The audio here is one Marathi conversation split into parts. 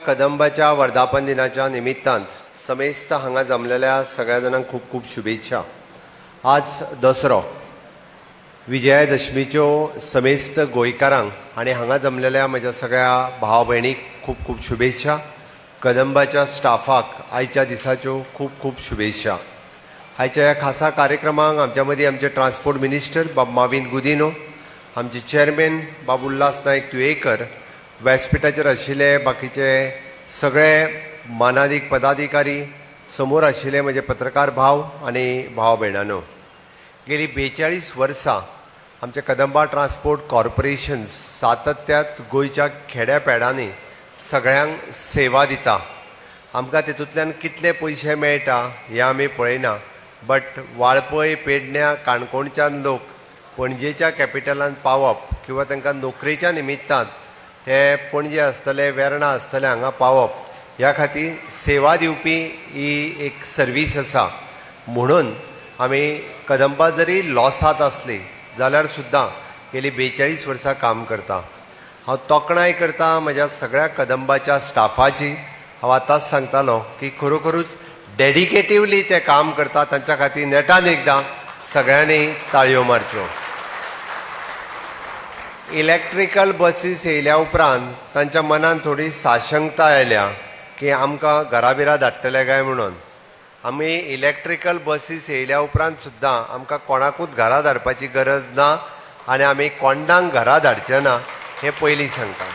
कदंबाच्या वर्धापन दिनाच्या निमित्तान समेस्त हांगा जमलेल्या सगळ्या जाणांक खूब खूब शुभेच्छा। आज दसरो विजयादशमीच्यो समेस्त गोंयकारांक आनी हांगा जमलेल्या म्हज्या सगळ्या भाव भयणीक खूब खूब शुभेच्छा। कदंबाच्या स्टाफाक आयच्या दिसाच्यो खूब खूब शुभेच्छा। आयच्या ह्या खासा कार्यक्रमाक आमच्या मदीं आमचे ट्रान्सपोर्ट मिनिस्टर बाब माविन गुदिनो, आमचे चेअरमॅन बाब उल्हास नायक तुयेकर, व्यासपीठाचेर आशिल्ले बाकीचे सगळे मानादीक पदाधिकारी, समोर आशिल्ले म्हजे पत्रकार भाव आनी भाव भयणांनो, गेली 42 वर्सां आमचे कदंबा ट्रान्सपोर्ट कॉर्पोरेशन सातत्यात गोंयच्या खेड्यापेडांनी सगळ्यांक सेवा दिता। आमकां तेतूंतल्यान कितले पयशे मेळटा हें आमी पळयना, बट वाळपय पेडण्या काणकोणच्यान लोक पणजेच्या कॅपिटलांत पावप किंवा तांकां नोकरेच्या निमित्तान ते पणजे आसतले वेर्णा आसतले हांगा पावप, ह्या खातीर सेवा दिवपी ही एक सर्वीस आसा। म्हणून आमी कदंबा जरी लॉसात आसली जाल्यार सुद्दां गेली 42 वर्सां काम करता। हांव तोखणाय करता म्हज्या सगळ्या कदंबाच्या स्टाफाची। हांव आतांच सांगतालो की खरोखरूच डेडिकेटिवली ते काम करता, तांच्या खातीर नेटान एकदां सगळ्यांनी ताळयो मारच्यो। इलेक्ट्रिकल बसीस येयल्या उपरांत तांच्या मनान थोडी साशंकता आयल्या की आमकां घराबिरा धाडटले काय म्हणून। आमी इलेक्ट्रिकल बसीस येयल्या उपरांत सुद्दां आमकां कोणाकूच घरा धाडपाची गरज ना आनी आमी कोंडांक घरा धाडचे ना हें पयलीं सांगता।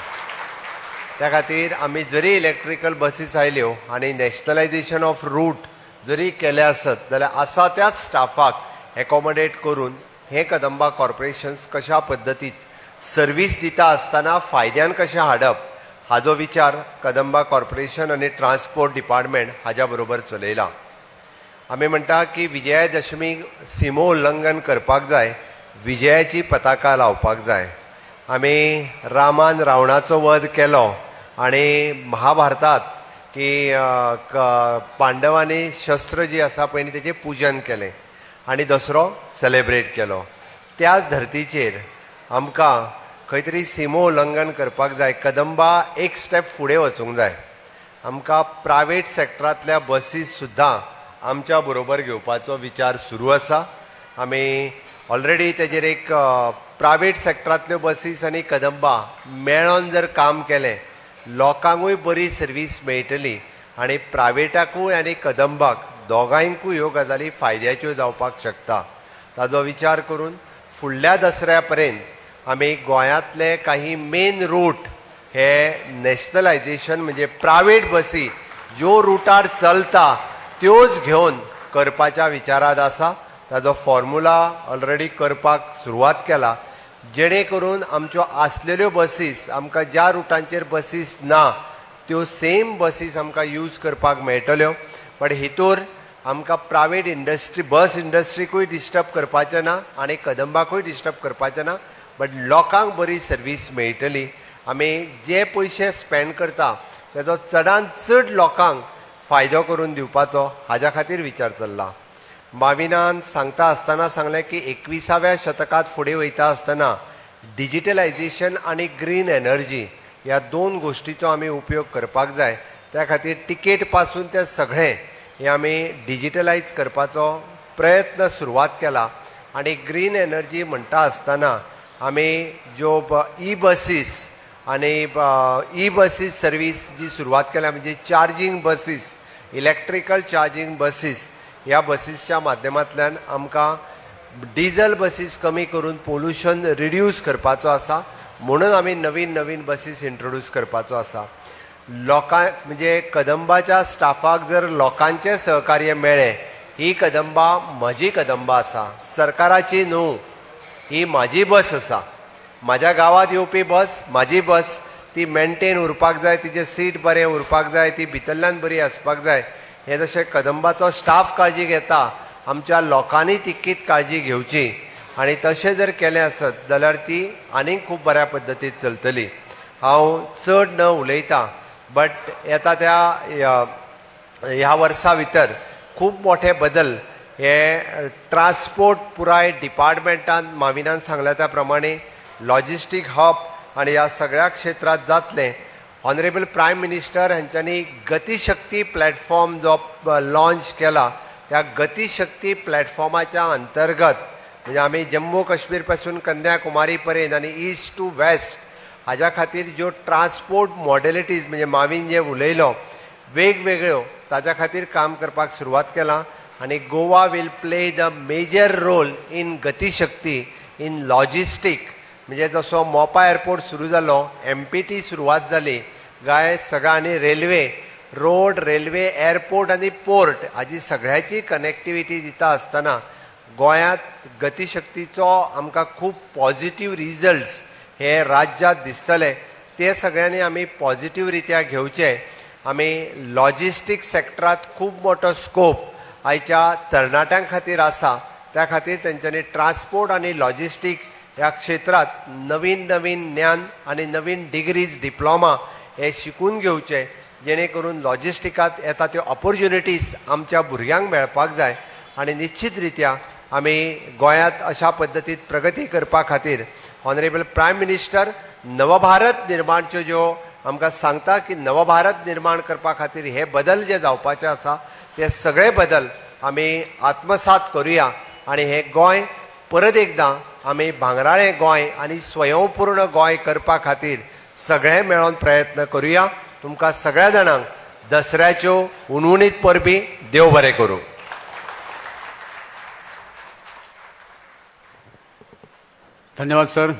त्या खातीर आमी जरी इलेक्ट्रिकल बसीस आयल्यो आनी नॅशनलायजेशन ऑफ रूट जरी केले आसत जाल्यार आसा त्याच स्टाफाक एकोमोडेट करून हें कदंबा कॉर्पोरेशन्स कशा पद्दतीत सर्वीस दिता आसतना फायद्यान कशें हाडप हाजो विचार कदंबा कॉर्पोरेशन आनी ट्रान्सपोर्ट डिपार्टमेंट हाज्या बरोबर चलयला। आमी म्हणटा की विजयादशमीक सिमो उल्लंघन करपाक जाय, विजयाची पताका लावपाक जाय। आमी रामान रावणाचो वध केलो आनी महाभारतात की पांडवांनी शस्त्र जी आसा पळय न्ही तेचें पुजन केलें आनी दसरो सेलेब्रेट केलो। त्या धर्तीचेर आमकां खंय तरी सिमो उल्लंघन करपाक जाय, कदंबा एक स्टेप फुडें वचूंक जाय। आमकां प्रायवेट सॅक्टरांतल्या बसीस सुद्दां आमच्या बरोबर घेवपाचो विचार सुरू आसा। आमी ऑलरेडी तेजेर एक प्रायवेट सॅक्टरांतल्यो बसीस आनी कदंबा मेळोन जर काम केलें लोकांकूय बरी सर्वीस मेळटली आनी प्रायवेटाकूय आनी कदंबाक दोगांयकूय ह्यो गजाली फायद्याच्यो जावपाक शकता। ताजो विचार करून फुडल्या दसऱ्या पर्यंत आमी गोंयांतले काही मेन रूट हे नॅशनलायजेशन म्हणजे प्रायवेट बसी ज्यो रुटार चलता त्योच घेवन करपाच्या विचारांत आसा। ताजो फॉर्म्युला ऑलरेडी करपाक सुरवात केला, जेणे करून आमच्यो आसलेल्यो बसीस आमकां ज्या रुटांचेर बसीस ना त्यो सेम बसीस आमकां यूज करपाक मेळटल्यो। बट हितूर आमकां प्रायवेट इंडस्ट्री बस इंडस्ट्रीकूय डिस्टर्ब करपाचें ना आनी कदंबाकूय डिस्टर्ब करपाचें ना, बट लोकांक बरी सर्वीस मेळटली। आमी जे पयशे स्पेंड करता तेजो चडांत चड लोकांक फायदो करून दिवपाचो हाज्या खातीर विचार चल्ला। माविनान सांगता आसतना सांगलें की 21व्या शतकांत फुडें वयता आसतना डिजिटलायजेशन आनी ग्रीन एनर्जी ह्या दोन गोश्टीचो आमी उपयोग करपाक जाय। त्या खातीर टिकेट पासून ते सगळें हे आमी डिजिटलायज करपाचो प्रयत्न सुरवात केला। आनी ग्रीन एनर्जी म्हणटा आसतना आमी ज्यो ई बसीस आनी ई बसीस सर्वीस जी सुरवात केल्या म्हणजे charging buses, electrical charging buses, ह्या बसीसच्या माध्यमांतल्यान आमकां डिझल बसीस कमी करून पोल्युशन रिड्यूस करपाचो आसा। म्हणून आमी नवीन नवीन बसीस इंट्रोड्यूस करपाचो आसा। लोकांक म्हणजे कदंबाच्या स्टाफाक जर लोकांचें सहकार्य मेळ्ळें, ही कदंबा म्हजी कदंबा आसा, सरकाराची न्हू, ही म्हाजी बस आसा। म्हाज्या गांवांत येवपी बस म्हाजी बस, ती मेंटेन उरपाक जाय, तिचें सीट बरें उरपाक जाय, ती भितरल्यान बरी आसपाक जाय। हे जशें कदंबाचो स्टाफ काळजी घेता, आमच्या लोकांनी तितकीच काळजी घेवची आनी तशें जर केलें आसत जाल्यार ती आनीक खूब बऱ्या पद्दतीन चलतली। हांव चड न उलयतां, बट येता त्या ह्या वर्सा भितर खूब मोठे बदल हे ट्रान्सपोर्ट पुराय डिपार्टमेंटान माविनान सांगल्या त्या प्रमाणे लॉजिस्टीक हब आनी ह्या सगळ्या क्षेत्रांत जातलें। ऑनरेबल प्रायम मिनिस्टर हांच्यांनी गतिशक्ती प्लॅटफॉर्म जो लॉन्च केला, त्या गतिशक्ती प्लॅटफॉर्माच्या अंतर्गत म्हणजे आमी जम्मू काश्मीर पासून कन्याकुमारी पर्यंत आनी ईस्ट टू वेस्ट हाज्या खातीर ज्यो ट्रान्सपोर्ट मॉडेलिटीज म्हणजे मावीन जे उलयलो वेगवेगळ्यो ताच्या खातीर काम करपाक सुरवात केला आणि Goa will play the major role in Gatishakti in logistics. म्हणजे जसो मोपा एअरपोर्ट सुरू जालो, MPT सुरवात जाली, गाय सगळ्यांनी रेल्वे, रोड, रेल्वे, एअरपोर्ट आनी पोर्ट हाजी सगळ्याची कनेक्टिविटी दिता आसतना गोंयांत गतिशक्तीचो आमकां खूब पॉझिटिव्ह रिजल्ट्स हे राज्यात दिसतले. ते सगळ्यांनी आमी पॉझिटिव्ह रित्या घेवचे. आमी लॉजिस्टीक सेक्टरांत खूब मोठो स्कोप आयच्या तरणाट्यां खातीर आसा. त्या खातीर तेंच्यांनी ट्रान्सपोर्ट आनी लॉजिस्टीक ह्या क्षेत्रात नवीन नवीन ज्ञान आनी नवीन डिग्रीज डिप्लोमा हे शिकून घेवचे, जेणे करून लॉजिस्टिकांत येता त्यो ऑपॉर्च्युनिटीज आमच्या भुरग्यांक मेळपाक जाय. आनी निश्चित रित्या आमी गोंयांत अशा पद्दतीन प्रगती करपा खातीर ऑनरेबल प्रायम मिनिस्टर नवभारत निर्माणच्यो ज्यो आमकां सांगता की नवभारत निर्माण करपा खातीर हे बदल जे जावपाचे आसा ते सगळे बदल आमी आत्मसात करुया आनी हे गोंय परत एकदां आमी भांगराळें गोंय आनी स्वयंपूर्ण गोंय करपा खातीर सगळे मेळोन प्रयत्न करुया. तुमकां सगळ्या जाणांक दसऱ्याच्यो उणउणीत परबी देव बरें करूं. धन्यवाद सर.